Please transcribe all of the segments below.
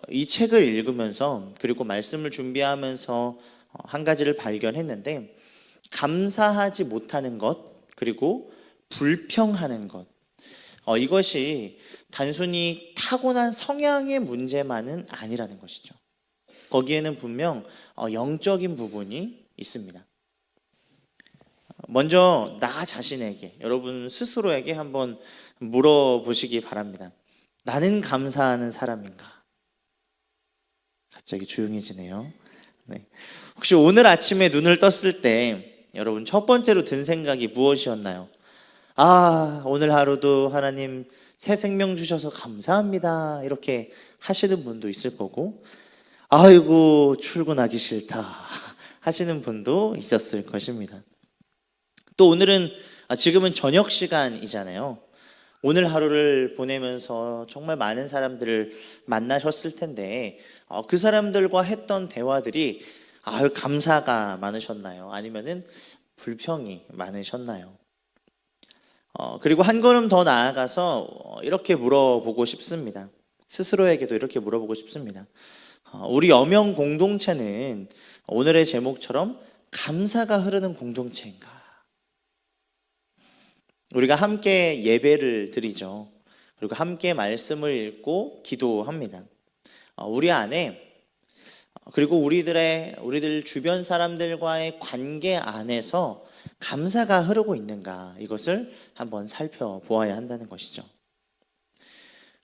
이 책을 읽으면서 그리고 말씀을 준비하면서 한 가지를 발견했는데, 감사하지 못하는 것 그리고 불평하는 것, 이것이 단순히 타고난 성향의 문제만은 아니라는 것이죠. 거기에는 분명 영적인 부분이 있습니다. 먼저 나 자신에게, 여러분 스스로에게 한번 물어보시기 바랍니다. 나는 감사하는 사람인가? 갑자기 조용해지네요. 네. 혹시 오늘 아침에 눈을 떴을 때 여러분 첫 번째로 든 생각이 무엇이었나요? 오늘 하루도 하나님 새 생명 주셔서 감사합니다, 이렇게 하시는 분도 있을 거고, 아이고 출근하기 싫다 하시는 분도 있었을 것입니다. 또 오늘은 지금은 저녁 시간이잖아요. 오늘 하루를 보내면서 정말 많은 사람들을 만나셨을 텐데, 그 사람들과 했던 대화들이 감사가 많으셨나요? 아니면은 불평이 많으셨나요? 그리고 한 걸음 더 나아가서 이렇게 물어보고 싶습니다. 스스로에게도 이렇게 물어보고 싶습니다. 우리 여명 공동체는 오늘의 제목처럼 감사가 흐르는 공동체인가? 우리가 함께 예배를 드리죠. 그리고 함께 말씀을 읽고 기도합니다. 우리 안에, 그리고 우리들 주변 사람들과의 관계 안에서 감사가 흐르고 있는가, 이것을 한번 살펴보아야 한다는 것이죠.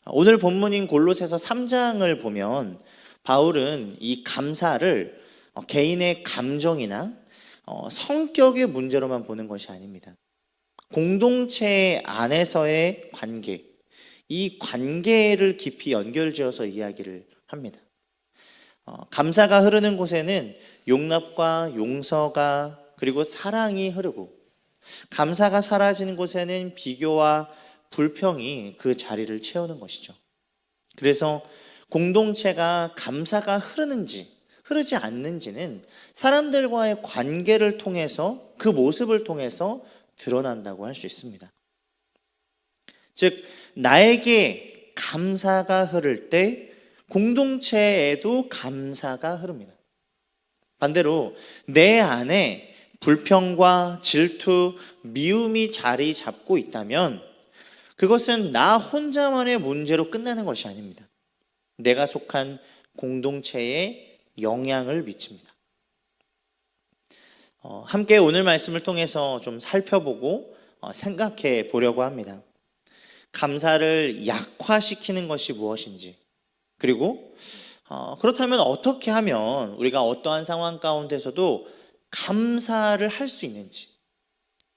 오늘 본문인 골로새서 3장을 보면 바울은 이 감사를 개인의 감정이나 성격의 문제로만 보는 것이 아닙니다. 공동체 안에서의 관계, 이 관계를 깊이 연결지어서 이야기를 합니다. 감사가 흐르는 곳에는 용납과 용서가, 그리고 사랑이 흐르고, 감사가 사라지는 곳에는 비교와 불평이 그 자리를 채우는 것이죠. 그래서 공동체가 감사가 흐르는지 흐르지 않는지는 사람들과의 관계를 통해서, 그 모습을 통해서 드러난다고 할 수 있습니다. 즉, 나에게 감사가 흐를 때 공동체에도 감사가 흐릅니다. 반대로 내 안에 불평과 질투, 미움이 자리 잡고 있다면 그것은 나 혼자만의 문제로 끝나는 것이 아닙니다. 내가 속한 공동체에 영향을 미칩니다. 함께 오늘 말씀을 통해서 좀 살펴보고 생각해 보려고 합니다. 감사를 약화시키는 것이 무엇인지, 그리고 그렇다면 어떻게 하면 우리가 어떠한 상황 가운데서도 감사를 할 수 있는지,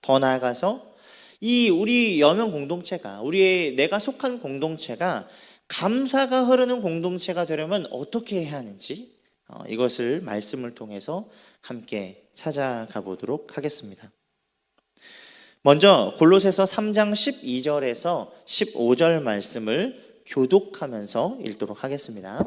더 나아가서 우리 여명 공동체가, 내가 속한 공동체가 감사가 흐르는 공동체가 되려면 어떻게 해야 하는지, 이것을 말씀을 통해서 함께 찾아가 보도록 하겠습니다. 먼저 골로새서 3장 12절에서 15절 말씀을 교독하면서 읽도록 하겠습니다.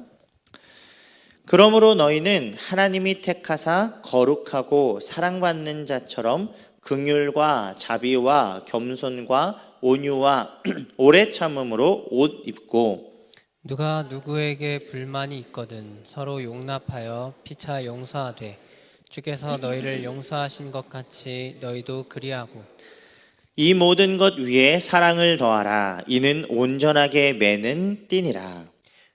그러므로 너희는 하나님이 택하사 거룩하고 사랑받는 자처럼 긍휼과 자비와 겸손과 온유와 오래 참음으로 옷 입고, 누가 누구에게 불만이 있거든 서로 용납하여 피차 용서하되 주께서 너희를 용서하신 것 같이 너희도 그리하고, 이 모든 것 위에 사랑을 더하라. 이는 온전하게 매는 띠니라.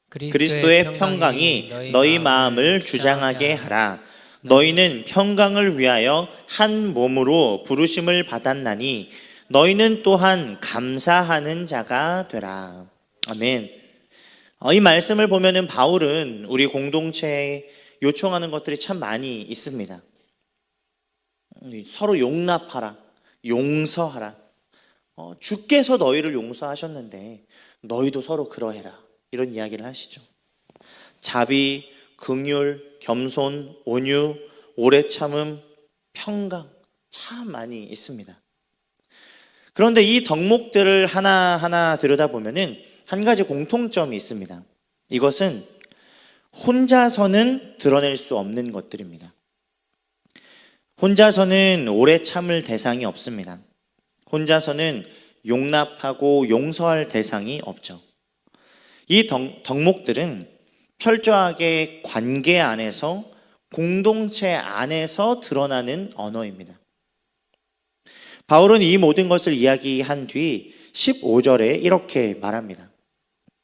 그리스도의 평강이 너희 마음을 주장하게 하라. 너희는 평강을 위하여 한 몸으로 부르심을 받았나니 너희는 또한 감사하는 자가 되라. 아멘. 이 말씀을 보면은 바울은 우리 공동체에 요청하는 것들이 참 많이 있습니다. 서로 용납하라, 용서하라. 주께서 너희를 용서하셨는데 너희도 서로 그러해라, 이런 이야기를 하시죠. 자비, 긍휼, 겸손, 온유, 오래 참음, 평강, 참 많이 있습니다. 그런데 이 덕목들을 하나하나 들여다보면은 한 가지 공통점이 있습니다. 이것은 혼자서는 드러낼 수 없는 것들입니다. 혼자서는 오래 참을 대상이 없습니다. 혼자서는 용납하고 용서할 대상이 없죠. 이 덕목들은 철저하게 관계 안에서, 공동체 안에서 드러나는 언어입니다. 바울은 이 모든 것을 이야기한 뒤 15절에 이렇게 말합니다.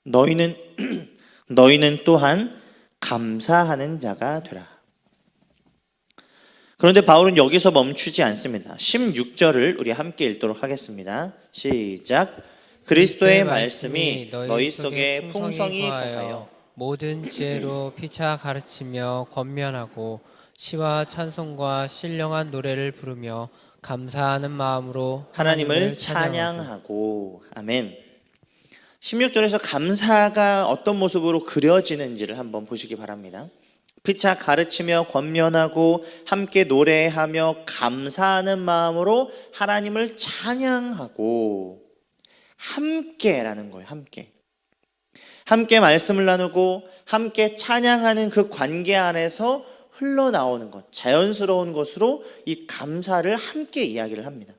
너희는 또한 감사하는 자가 되라. 그런데 바울은 여기서 멈추지 않습니다. 16절을 우리 함께 읽도록 하겠습니다. 시작. 그리스도의 말씀이 너희 속에 풍성히 거하여 모든 지혜로 피차 가르치며 권면하고 시와 찬송과 신령한 노래를 부르며 감사하는 마음으로 하나님을 찬양하고. 아멘. 16절에서 감사가 어떤 모습으로 그려지는지를 한번 보시기 바랍니다. 피차 가르치며 권면하고 함께 노래하며 감사하는 마음으로 하나님을 찬양하고. 함께라는 거예요. 함께 말씀을 나누고 함께 찬양하는 그 관계 안에서 흘러나오는 것, 자연스러운 것으로 이 감사를 함께 이야기를 합니다.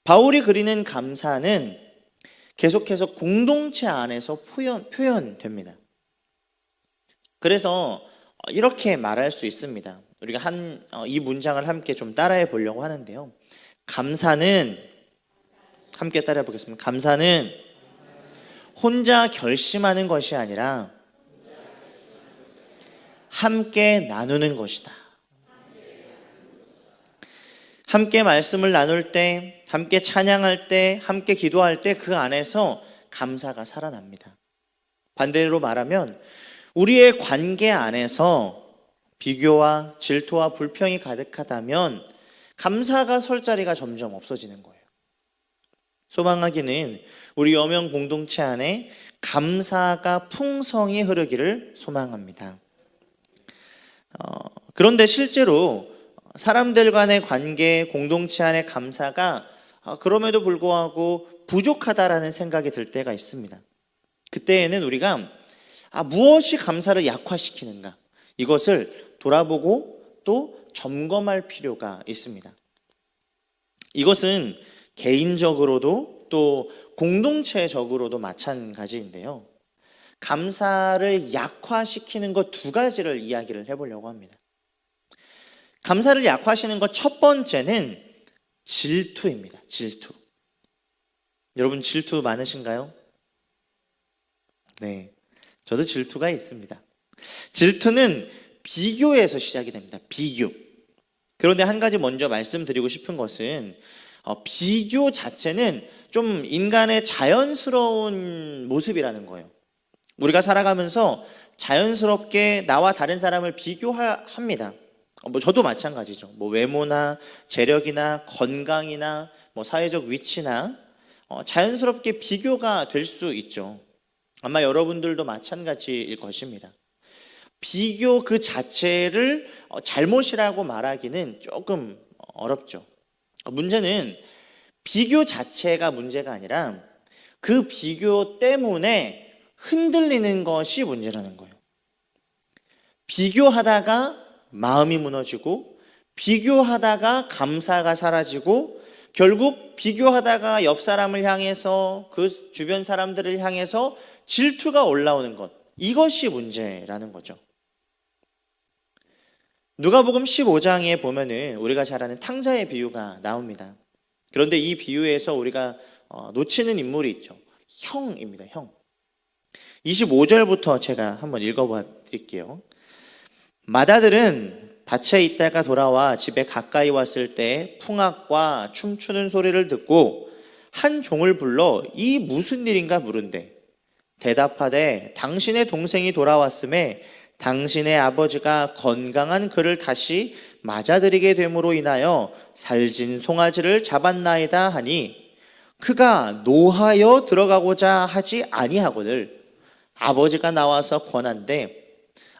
바울이 그리는 감사는 계속해서 공동체 안에서 표현됩니다. 그래서 이렇게 말할 수 있습니다. 우리가 이 문장을 함께 좀 따라해 보려고 하는데요. 감사는, 함께 따라해 보겠습니다. 감사는 혼자 결심하는 것이 아니라 함께 나누는 것이다. 함께 말씀을 나눌 때, 함께 찬양할 때, 함께 기도할 때 그 안에서 감사가 살아납니다. 반대로 말하면 우리의 관계 안에서 비교와 질투와 불평이 가득하다면 감사가 설 자리가 점점 없어지는 거예요. 소망하기는 우리 여명 공동체 안에 감사가 풍성히 흐르기를 소망합니다. 그런데 실제로 사람들 간의 관계, 공동체 안의 감사가 그럼에도 불구하고 부족하다라는 생각이 들 때가 있습니다. 그때에는 우리가 무엇이 감사를 약화시키는가, 이것을 돌아보고 또 점검할 필요가 있습니다. 이것은 개인적으로도 또 공동체적으로도 마찬가지인데요. 감사를 약화시키는 것 두 가지를 이야기를 해보려고 합니다. 감사를 약화시키는 것 첫 번째는 질투입니다. 질투. 여러분 질투 많으신가요? 네, 저도 질투가 있습니다. 질투는 비교에서 시작이 됩니다. 비교. 그런데 한 가지 먼저 말씀드리고 싶은 것은 비교 자체는 좀 인간의 자연스러운 모습이라는 거예요. 우리가 살아가면서 자연스럽게 나와 다른 사람을 비교합니다. 저도 마찬가지죠. 외모나 재력이나 건강이나 사회적 위치나 자연스럽게 비교가 될 수 있죠. 아마 여러분들도 마찬가지일 것입니다. 비교 그 자체를 잘못이라고 말하기는 조금 어렵죠. 문제는 비교 자체가 문제가 아니라 그 비교 때문에 흔들리는 것이 문제라는 거예요. 비교하다가 마음이 무너지고, 비교하다가 감사가 사라지고, 결국 비교하다가 옆 사람을 향해서, 그 주변 사람들을 향해서 질투가 올라오는 것, 이것이 문제라는 거죠. 누가복음 15장에 보면은 우리가 잘 아는 탕자의 비유가 나옵니다. 그런데 이 비유에서 우리가 놓치는 인물이 있죠. 형입니다. 형. 25절부터 제가 한번 읽어봐 드릴게요. 맏아들은 밭에 있다가 돌아와 집에 가까이 왔을 때 풍악과 춤추는 소리를 듣고 한 종을 불러 이 무슨 일인가 물은대. 대답하되 당신의 동생이 돌아왔음에 당신의 아버지가 건강한 그를 다시 맞아들이게 됨으로 인하여 살진 송아지를 잡았나이다 하니 그가 노하여 들어가고자 하지 아니하거늘 아버지가 나와서 권한대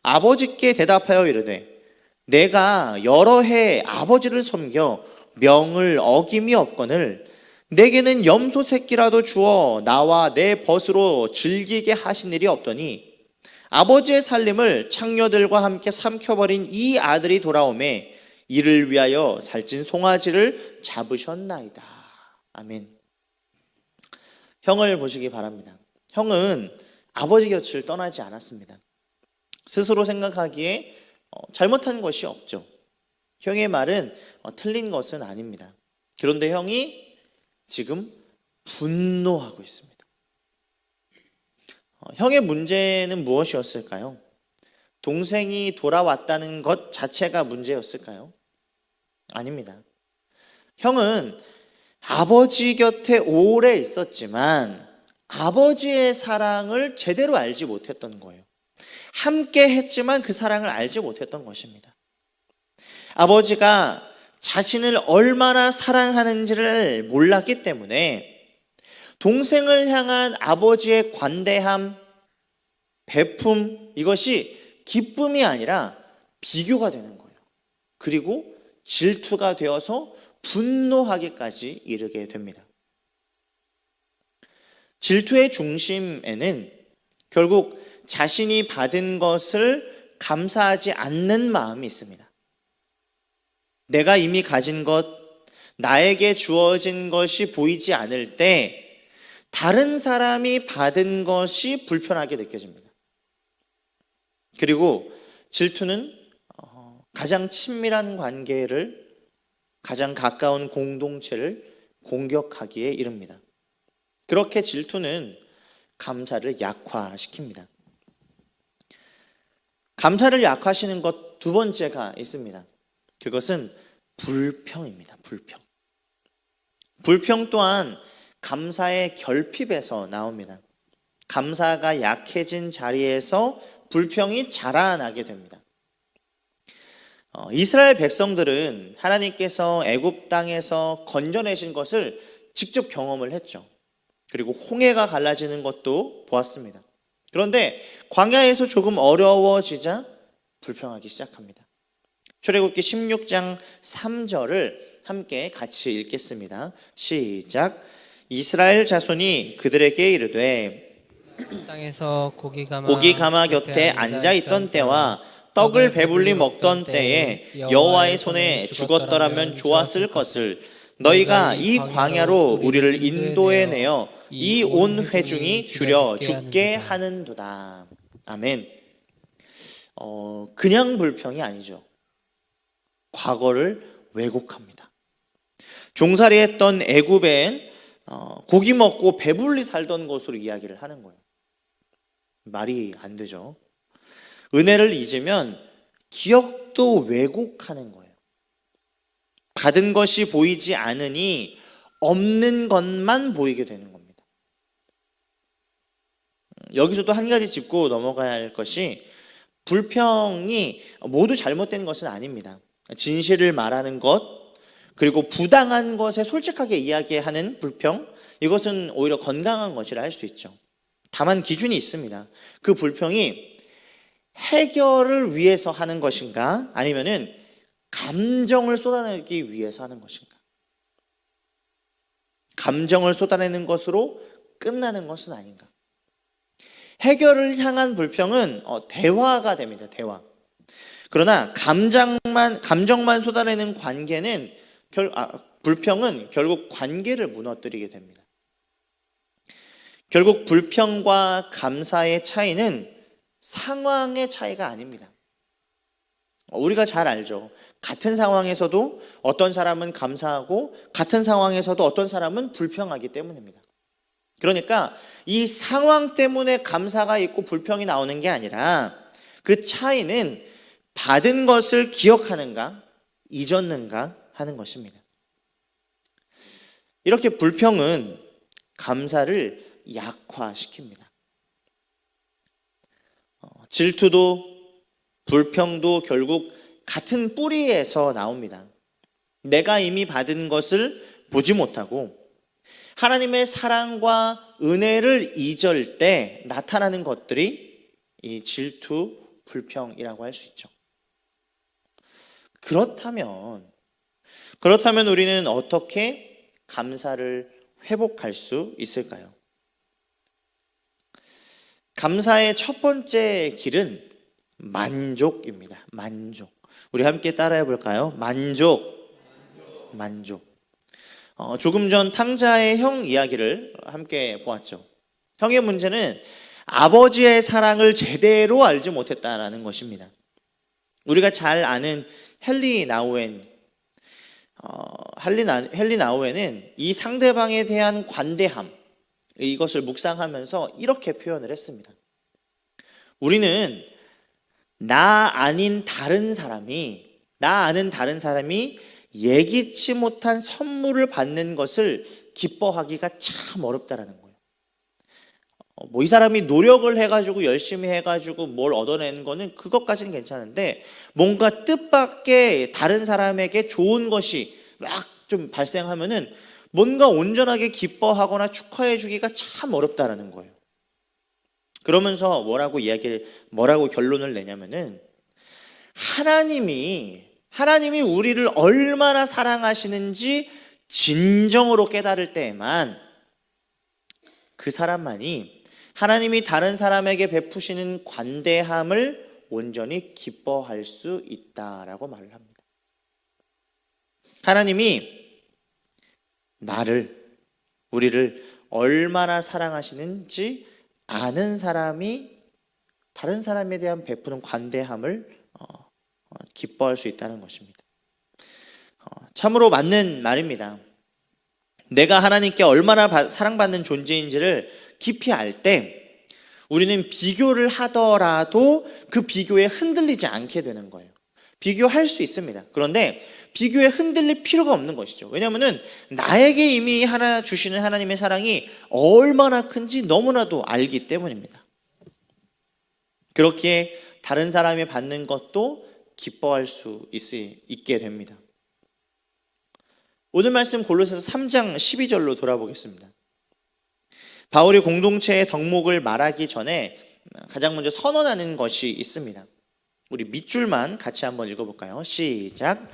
아버지께 대답하여 이르되 내가 여러 해 아버지를 섬겨 명을 어김이 없거늘 내게는 염소 새끼라도 주어 나와 내 벗으로 즐기게 하신 일이 없더니 아버지의 살림을 창녀들과 함께 삼켜버린 이 아들이 돌아오매 이를 위하여 살찐 송아지를 잡으셨나이다. 아멘. 형을 보시기 바랍니다. 형은 아버지 곁을 떠나지 않았습니다. 스스로 생각하기에 잘못한 것이 없죠. 형의 말은 틀린 것은 아닙니다. 그런데 형이 지금 분노하고 있습니다. 형의 문제는 무엇이었을까요? 동생이 돌아왔다는 것 자체가 문제였을까요? 아닙니다. 형은 아버지 곁에 오래 있었지만 아버지의 사랑을 제대로 알지 못했던 거예요. 함께 했지만 그 사랑을 알지 못했던 것입니다. 아버지가 자신을 얼마나 사랑하는지를 몰랐기 때문에 동생을 향한 아버지의 관대함, 베품, 이것이 기쁨이 아니라 비교가 되는 거예요. 그리고 질투가 되어서 분노하기까지 이르게 됩니다. 질투의 중심에는 결국 자신이 받은 것을 감사하지 않는 마음이 있습니다. 내가 이미 가진 것, 나에게 주어진 것이 보이지 않을 때 다른 사람이 받은 것이 불편하게 느껴집니다. 그리고 질투는 가장 친밀한 관계를, 가장 가까운 공동체를 공격하기에 이릅니다. 그렇게 질투는 감사를 약화시킵니다. 감사를 약화시키는 것 두 번째가 있습니다. 그것은 불평입니다. 불평 또한 감사의 결핍에서 나옵니다. 감사가 약해진 자리에서 불평이 자라나게 됩니다. 이스라엘 백성들은 하나님께서 애굽 땅에서 건져내신 것을 직접 경험을 했죠. 그리고 홍해가 갈라지는 것도 보았습니다. 그런데 광야에서 조금 어려워지자 불평하기 시작합니다. 출애굽기 16장 3절을 함께 같이 읽겠습니다. 시작. 이스라엘 자손이 그들에게 이르되 땅에서 고기 가마 곁에 앉아 있던 때와 떡을 배불리 먹던 때에 여호와의 손에 죽었더라면 좋았을 것을 너희가 이 광야로 우리를 인도해 내어 이 온 회중이 줄여 죽게 하는도다. 아멘. 그냥 불평이 아니죠. 과거를 왜곡합니다. 종살이했던 애굽엔 고기 먹고 배불리 살던 것으로 이야기를 하는 거예요. 말이 안 되죠. 은혜를 잊으면 기억도 왜곡하는 거예요. 받은 것이 보이지 않으니 없는 것만 보이게 되는 겁니다. 여기서도 한 가지 짚고 넘어가야 할 것이 불평이 모두 잘못된 것은 아닙니다. 진실을 말하는 것, 그리고 부당한 것에 솔직하게 이야기하는 불평, 이것은 오히려 건강한 것이라 할 수 있죠. 다만 기준이 있습니다. 그 불평이 해결을 위해서 하는 것인가, 아니면은 감정을 쏟아내기 위해서 하는 것인가. 감정을 쏟아내는 것으로 끝나는 것은 아닌가. 해결을 향한 불평은 대화가 됩니다. 대화. 그러나 감정만 쏟아내는 관계는 불평은 결국 관계를 무너뜨리게 됩니다. 결국 불평과 감사의 차이는 상황의 차이가 아닙니다. 우리가 잘 알죠. 같은 상황에서도 어떤 사람은 감사하고 같은 상황에서도 어떤 사람은 불평하기 때문입니다. 그러니까 이 상황 때문에 감사가 있고 불평이 나오는 게 아니라 그 차이는 받은 것을 기억하는가, 잊었는가 하는 것입니다. 이렇게 불평은 감사를 약화시킵니다. 질투도 불평도 결국 같은 뿌리에서 나옵니다. 내가 이미 받은 것을 보지 못하고 하나님의 사랑과 은혜를 잊을 때 나타나는 것들이 이 질투, 불평이라고 할 수 있죠. 그렇다면 우리는 어떻게 감사를 회복할 수 있을까요? 감사의 첫 번째 길은 만족입니다. 만족. 우리 함께 따라해 볼까요? 만족. 조금 전 탕자의 형 이야기를 함께 보았죠. 형의 문제는 아버지의 사랑을 제대로 알지 못했다라는 것입니다. 우리가 잘 아는 헨리 나우엔은 이 상대방에 대한 관대함, 이것을 묵상하면서 이렇게 표현을 했습니다. 우리는 나 아는 다른 사람이 예기치 못한 선물을 받는 것을 기뻐하기가 참 어렵다라는 거예요. 이 사람이 노력을 해가지고 열심히 해가지고 뭘 얻어내는 거는 그것까지는 괜찮은데, 뭔가 뜻밖의 다른 사람에게 좋은 것이 막 좀 발생하면은 뭔가 온전하게 기뻐하거나 축하해 주기가 참 어렵다라는 거예요. 그러면서 뭐라고 결론을 내냐면은, 하나님이 우리를 얼마나 사랑하시는지 진정으로 깨달을 때에만 그 사람만이 하나님이 다른 사람에게 베푸시는 관대함을 온전히 기뻐할 수 있다라고 말을 합니다. 하나님이 우리를 얼마나 사랑하시는지 아는 사람이 다른 사람에 대한 베푸는 관대함을 기뻐할 수 있다는 것입니다. 참으로 맞는 말입니다. 내가 하나님께 얼마나 사랑받는 존재인지를 깊이 알 때 우리는 비교를 하더라도 그 비교에 흔들리지 않게 되는 거예요. 비교할 수 있습니다. 그런데 비교에 흔들릴 필요가 없는 것이죠. 왜냐하면 나에게 이미 주시는 하나님의 사랑이 얼마나 큰지 너무나도 알기 때문입니다. 그렇기에 다른 사람이 받는 것도 기뻐할 수 있게 됩니다. 오늘 말씀 골로새서 3장 12절로 돌아보겠습니다. 바울이 공동체의 덕목을 말하기 전에 가장 먼저 선언하는 것이 있습니다. 우리 밑줄만 같이 한번 읽어볼까요? 시작.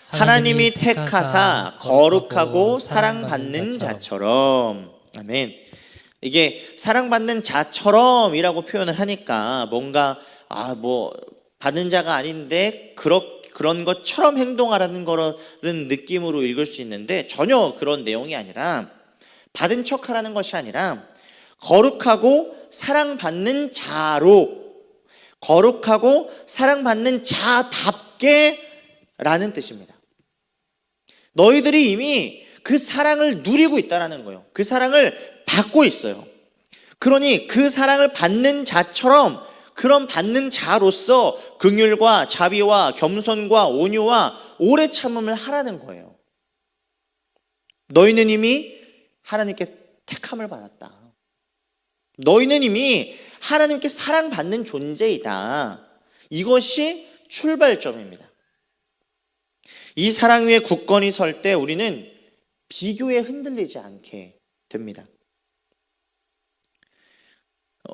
하나님이 택하사 거룩하고 사랑받는 자처럼. 아멘. 이게 사랑받는 자처럼이라고 표현을 하니까 뭔가 받는 자가 아닌데 그런 것처럼 행동하라는 거는 느낌으로 읽을 수 있는데, 전혀 그런 내용이 아니라, 받은 척하라는 것이 아니라 거룩하고 사랑받는 자로, 거룩하고 사랑받는 자답게 라는 뜻입니다. 너희들이 이미 그 사랑을 누리고 있다는 거예요. 그 사랑을 받고 있어요. 그러니 그 사랑을 받는 자처럼, 그런 받는 자로서 긍휼과 자비와 겸손과 온유와 오래 참음을 하라는 거예요. 너희는 이미 하나님께 택함을 받았다. 너희는 이미 하나님께 사랑받는 존재이다. 이것이 출발점입니다. 이 사랑 위에 굳건히 설 때 우리는 비교에 흔들리지 않게 됩니다.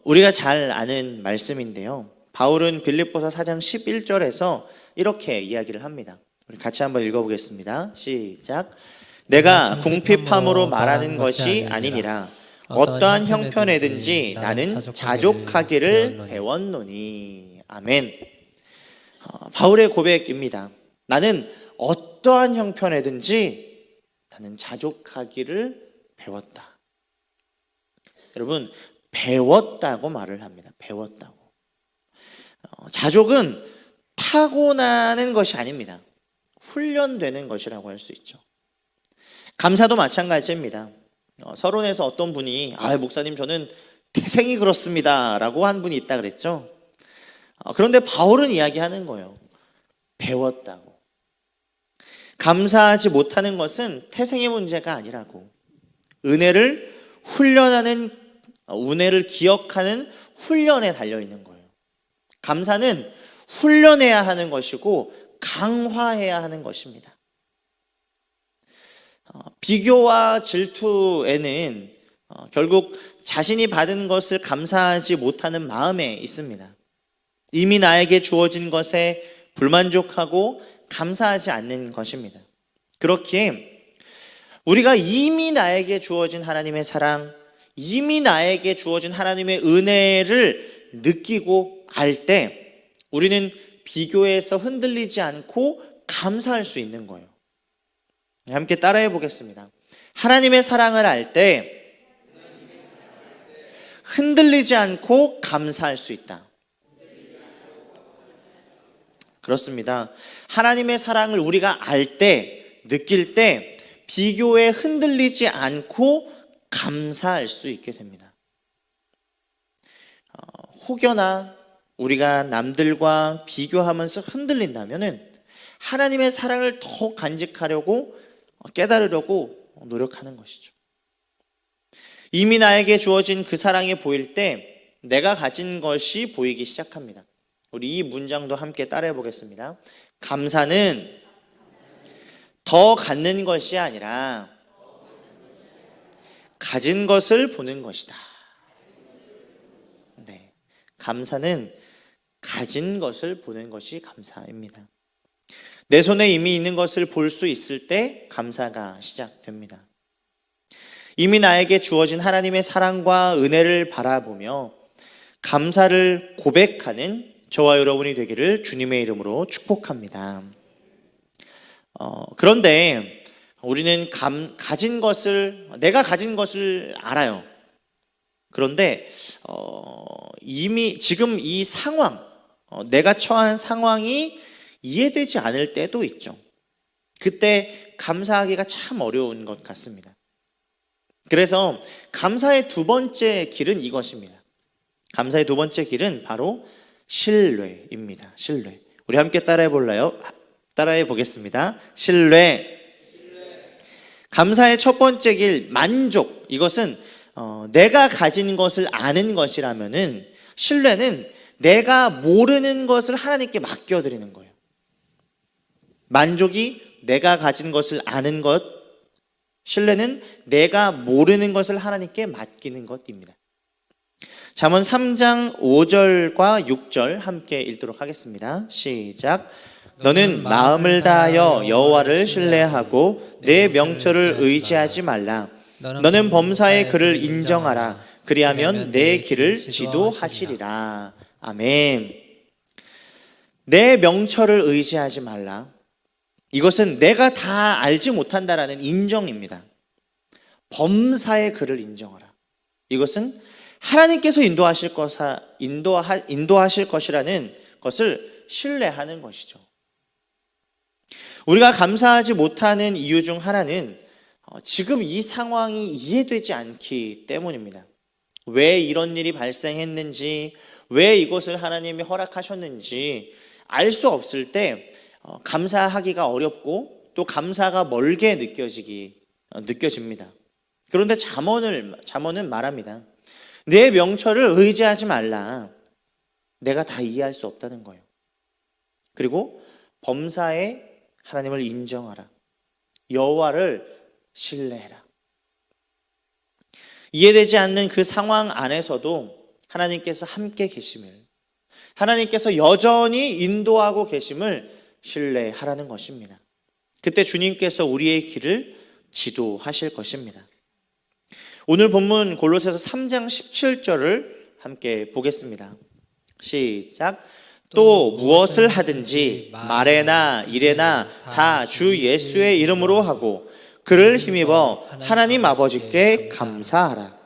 우리가 잘 아는 말씀인데요. 바울은 빌립보서 4장 11절에서 이렇게 이야기를 합니다. 우리 같이 한번 읽어보겠습니다. 시작. 내가 궁핍함으로 말하는 것이 아니니라. 어떠한 형편에든지 나는 자족하기를 배웠노니. 아멘. 바울의 고백입니다. 나는 어떠한 형편에든지 나는 자족하기를 배웠다. 여러분, 배웠다고 말을 합니다. 배웠다고. 자족은 타고나는 것이 아닙니다. 훈련되는 것이라고 할 수 있죠. 감사도 마찬가지입니다. 서론에서 어떤 분이 목사님 저는 태생이 그렇습니다 라고 한 분이 있다 그랬죠. 그런데 바울은 이야기하는 거예요. 배웠다고. 감사하지 못하는 것은 태생의 문제가 아니라고. 은혜를 기억하는 훈련에 달려있는 거예요. 감사는 훈련해야 하는 것이고 강화해야 하는 것입니다. 비교와 질투에는 결국 자신이 받은 것을 감사하지 못하는 마음에 있습니다. 이미 나에게 주어진 것에 불만족하고 감사하지 않는 것입니다. 그렇기에 우리가 이미 나에게 주어진 하나님의 사랑, 이미 나에게 주어진 하나님의 은혜를 느끼고 알 때 우리는 비교에서 흔들리지 않고 감사할 수 있는 거예요. 함께 따라해 보겠습니다. 하나님의 사랑을 알 때 흔들리지 않고 감사할 수 있다. 그렇습니다. 하나님의 사랑을 우리가 알 때, 느낄 때 비교에 흔들리지 않고 감사할 수 있게 됩니다. 혹여나 우리가 남들과 비교하면서 흔들린다면은 하나님의 사랑을 더 간직하려고 깨달으려고 노력하는 것이죠. 이미 나에게 주어진 그 사랑이 보일 때 내가 가진 것이 보이기 시작합니다. 우리 이 문장도 함께 따라해 보겠습니다. 감사는 더 갖는 것이 아니라 가진 것을 보는 것이다. 네, 감사는 가진 것을 보는 것이 감사입니다. 내 손에 이미 있는 것을 볼 수 있을 때 감사가 시작됩니다. 이미 나에게 주어진 하나님의 사랑과 은혜를 바라보며 감사를 고백하는 저와 여러분이 되기를 주님의 이름으로 축복합니다. 그런데 우리는 내가 가진 것을 알아요. 그런데 이미 지금 이 상황, 내가 처한 상황이 이해되지 않을 때도 있죠. 그때 감사하기가 참 어려운 것 같습니다. 그래서 감사의 두 번째 길은 이것입니다. 감사의 두 번째 길은 바로 신뢰입니다. 신뢰. 우리 함께 따라해 볼래요? 따라해 보겠습니다. 신뢰. 감사의 첫 번째 길, 만족. 이것은 내가 가진 것을 아는 것이라면은, 신뢰는 내가 모르는 것을 하나님께 맡겨드리는 거예요. 만족이 내가 가진 것을 아는 것, 신뢰는 내가 모르는 것을 하나님께 맡기는 것입니다. 잠언 3장 5절과 6절 함께 읽도록 하겠습니다. 시작. 너는 마음을 다하여 여호와를 신뢰하고 내 명철을 의지하지 말라. 너는 범사의 그를 인정하라. 그리하면 내 길을 지도하시리라. 아멘. 내 명철을 의지하지 말라. 이것은 내가 다 알지 못한다라는 인정입니다. 범사의 그를 인정하라. 이것은 하나님께서 인도하실 것이라는 것을 신뢰하는 것이죠. 우리가 감사하지 못하는 이유 중 하나는 지금 이 상황이 이해되지 않기 때문입니다. 왜 이런 일이 발생했는지, 왜 이것을 하나님이 허락하셨는지 알 수 없을 때 감사하기가 어렵고 또 감사가 멀게 느껴집니다. 그런데 잠언은 말합니다. 내 명철을 의지하지 말라. 내가 다 이해할 수 없다는 거예요. 그리고 범사에 하나님을 인정하라. 여호와를 신뢰해라. 이해되지 않는 그 상황 안에서도 하나님께서 함께 계심을, 하나님께서 여전히 인도하고 계심을 신뢰하라는 것입니다. 그때 주님께서 우리의 길을 지도하실 것입니다. 오늘 본문 골로새서 3장 17절을 함께 보겠습니다. 시작. 또 무엇을 하든지 말에나 일에나 다 주 예수의 이름으로 하고 그를 힘입어 하나님 아버지께 감사하라.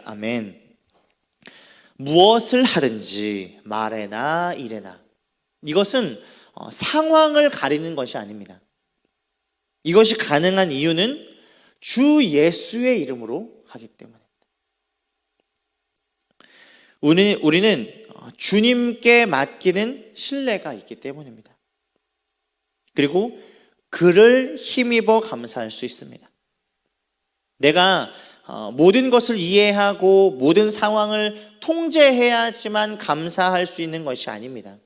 아멘. 무엇을 하든지 말에나 일에나, 이것은 상황을 가리는 것이 아닙니다. 이것이 가능한 이유는 주 예수의 이름으로 하기 때문입니다. 우리는 주님께 맡기는 신뢰가 있기 때문입니다. 그리고 그를 힘입어 감사할 수 있습니다. 내가 모든 것을 이해하고 모든 상황을 통제해야지만 감사할 수 있는 것이 아닙니다.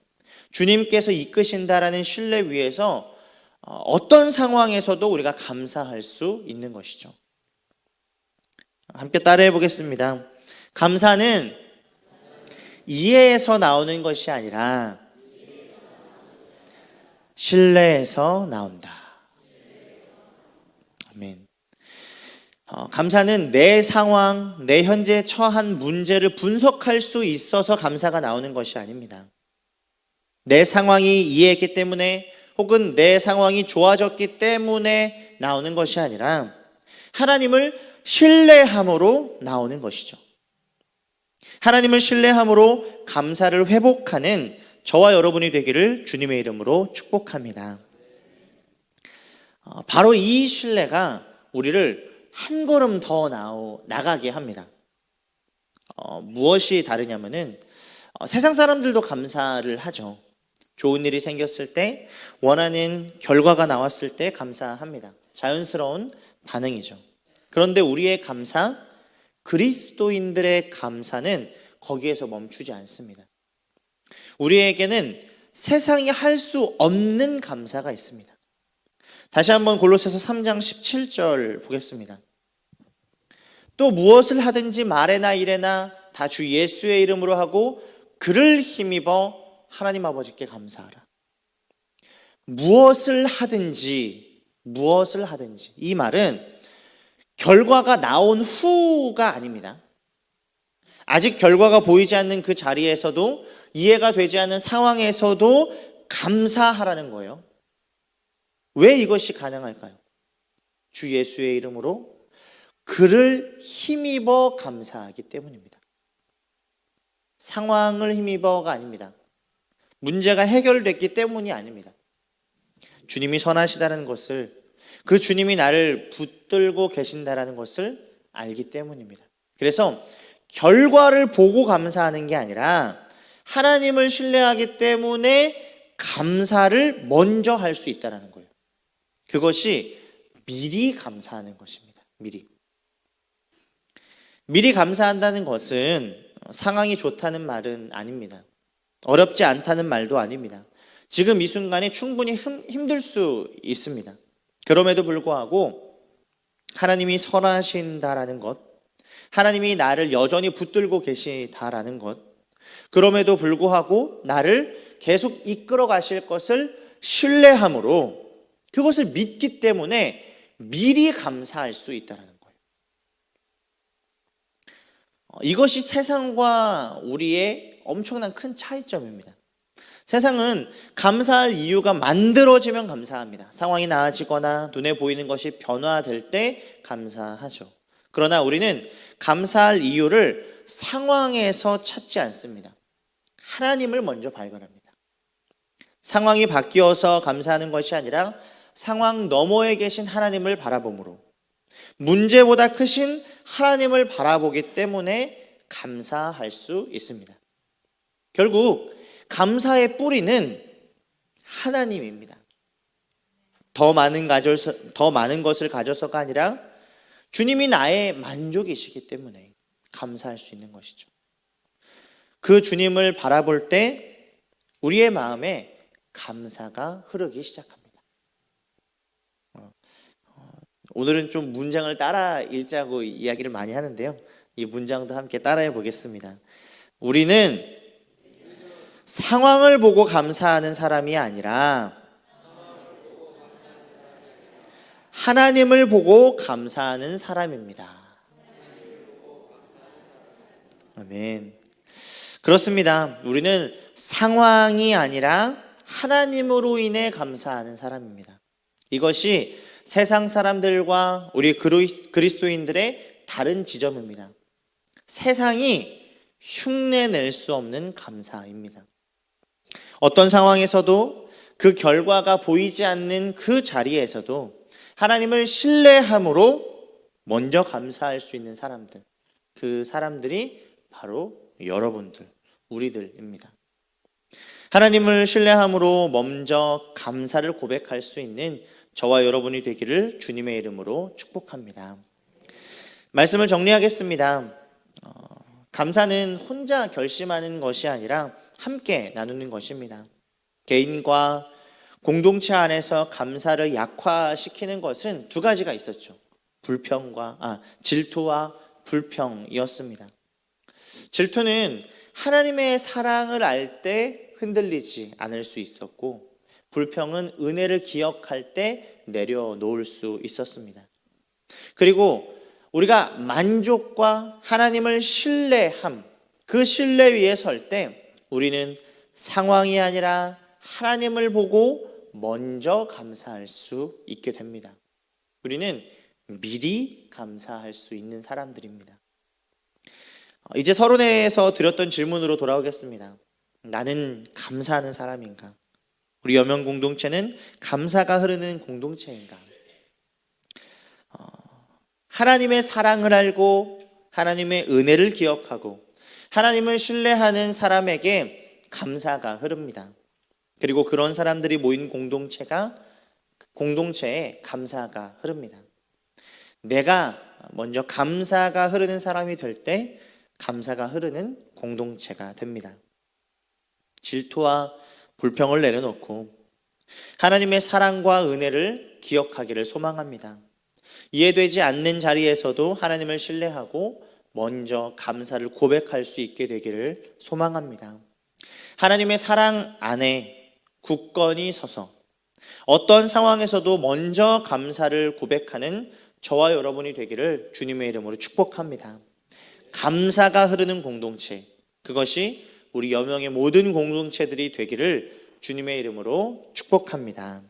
주님께서 이끄신다라는 신뢰 위에서 어떤 상황에서도 우리가 감사할 수 있는 것이죠. 함께 따라해 보겠습니다. 감사는 이해에서 나오는 것이 아니라 신뢰에서 나온다. 아멘. 감사는 내 상황, 내 현재 처한 문제를 분석할 수 있어서 감사가 나오는 것이 아닙니다. 내 상황이 이해했기 때문에, 혹은 내 상황이 좋아졌기 때문에 나오는 것이 아니라 하나님을 신뢰함으로 나오는 것이죠. 하나님을 신뢰함으로 감사를 회복하는 저와 여러분이 되기를 주님의 이름으로 축복합니다. 바로 이 신뢰가 우리를 한 걸음 더 나가게 합니다. 무엇이 다르냐면은 세상 사람들도 감사를 하죠. 좋은 일이 생겼을 때, 원하는 결과가 나왔을 때 감사합니다. 자연스러운 반응이죠. 그런데 우리의 감사, 그리스도인들의 감사는 거기에서 멈추지 않습니다. 우리에게는 세상이 할 수 없는 감사가 있습니다. 다시 한번 골로새서 3장 17절 보겠습니다. 또 무엇을 하든지 말에나 일에나 다 주 예수의 이름으로 하고 그를 힘입어 하나님 아버지께 감사하라. 무엇을 하든지 이 말은 결과가 나온 후가 아닙니다. 아직 결과가 보이지 않는 그 자리에서도, 이해가 되지 않는 상황에서도 감사하라는 거예요. 왜 이것이 가능할까요? 주 예수의 이름으로 그를 힘입어 감사하기 때문입니다. 상황을 힘입어가 아닙니다. 문제가 해결됐기 때문이 아닙니다. 주님이 선하시다는 것을, 그 주님이 나를 붙들고 계신다는 것을 알기 때문입니다. 그래서 결과를 보고 감사하는 게 아니라 하나님을 신뢰하기 때문에 감사를 먼저 할 수 있다는 거예요. 그것이 미리 감사하는 것입니다. 미리 감사한다는 것은 상황이 좋다는 말은 아닙니다. 어렵지 않다는 말도 아닙니다. 지금 이 순간에 충분히 힘들 수 있습니다. 그럼에도 불구하고 하나님이 선하신다라는 것, 하나님이 나를 여전히 붙들고 계시다라는 것, 그럼에도 불구하고 나를 계속 이끌어 가실 것을 신뢰함으로, 그것을 믿기 때문에 미리 감사할 수 있다는 거예요. 이것이 세상과 우리의 엄청난 큰 차이점입니다. 세상은 감사할 이유가 만들어지면 감사합니다. 상황이 나아지거나 눈에 보이는 것이 변화될 때 감사하죠. 그러나 우리는 감사할 이유를 상황에서 찾지 않습니다. 하나님을 먼저 발견합니다. 상황이 바뀌어서 감사하는 것이 아니라 상황 너머에 계신 하나님을 바라봄으로, 문제보다 크신 하나님을 바라보기 때문에 감사할 수 있습니다. 결국 감사의 뿌리는 하나님입니다. 더 많은 것을 가져서가 아니라 주님이 나의 만족이시기 때문에 감사할 수 있는 것이죠. 그 주님을 바라볼 때 우리의 마음에 감사가 흐르기 시작합니다. 오늘은 좀 문장을 따라 읽자고 이야기를 많이 하는데요. 이 문장도 함께 따라해 보겠습니다. 우리는 상황을 보고 감사하는 사람이 아니라 하나님을 보고 감사하는 사람입니다. 아멘. 그렇습니다. 우리는 상황이 아니라 하나님으로 인해 감사하는 사람입니다. 이것이 세상 사람들과 우리 그리스도인들의 다른 지점입니다. 세상이 흉내낼 수 없는 감사입니다. 어떤 상황에서도 그 결과가 보이지 않는 그 자리에서도 하나님을 신뢰함으로 먼저 감사할 수 있는 사람들, 그 사람들이 바로 여러분들, 우리들입니다. 하나님을 신뢰함으로 먼저 감사를 고백할 수 있는 저와 여러분이 되기를 주님의 이름으로 축복합니다. 말씀을 정리하겠습니다. 감사는 혼자 결심하는 것이 아니라 함께 나누는 것입니다. 개인과 공동체 안에서 감사를 약화시키는 것은 두 가지가 있었죠. 질투와 불평이었습니다. 질투는 하나님의 사랑을 알 때 흔들리지 않을 수 있었고, 불평은 은혜를 기억할 때 내려놓을 수 있었습니다. 그리고 우리가 만족과 하나님을 신뢰함, 그 신뢰 위에 설 때 우리는 상황이 아니라 하나님을 보고 먼저 감사할 수 있게 됩니다. 우리는 미리 감사할 수 있는 사람들입니다. 이제 서론에서 드렸던 질문으로 돌아오겠습니다. 나는 감사하는 사람인가? 우리 여명 공동체는 감사가 흐르는 공동체인가? 하나님의 사랑을 알고 하나님의 은혜를 기억하고 하나님을 신뢰하는 사람에게 감사가 흐릅니다. 그리고 그런 사람들이 모인 공동체에 감사가 흐릅니다. 내가 먼저 감사가 흐르는 사람이 될 때 감사가 흐르는 공동체가 됩니다. 질투와 불평을 내려놓고 하나님의 사랑과 은혜를 기억하기를 소망합니다. 이해되지 않는 자리에서도 하나님을 신뢰하고 먼저 감사를 고백할 수 있게 되기를 소망합니다. 하나님의 사랑 안에 굳건히 서서 어떤 상황에서도 먼저 감사를 고백하는 저와 여러분이 되기를 주님의 이름으로 축복합니다. 감사가 흐르는 공동체, 그것이 우리 여명의 모든 공동체들이 되기를 주님의 이름으로 축복합니다.